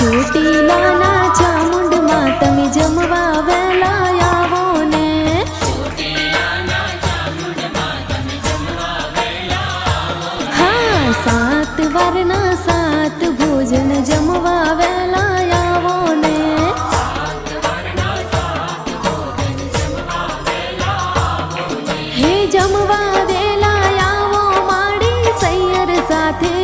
ચોટીલાના ચામુંડમાં તમે જમવા વહેલા આવો ને હા 7 વારના 7 ભોજન જમવા વહેલા આવો ને હે જમવા વહેલા આવો માડી સૈયર સાથે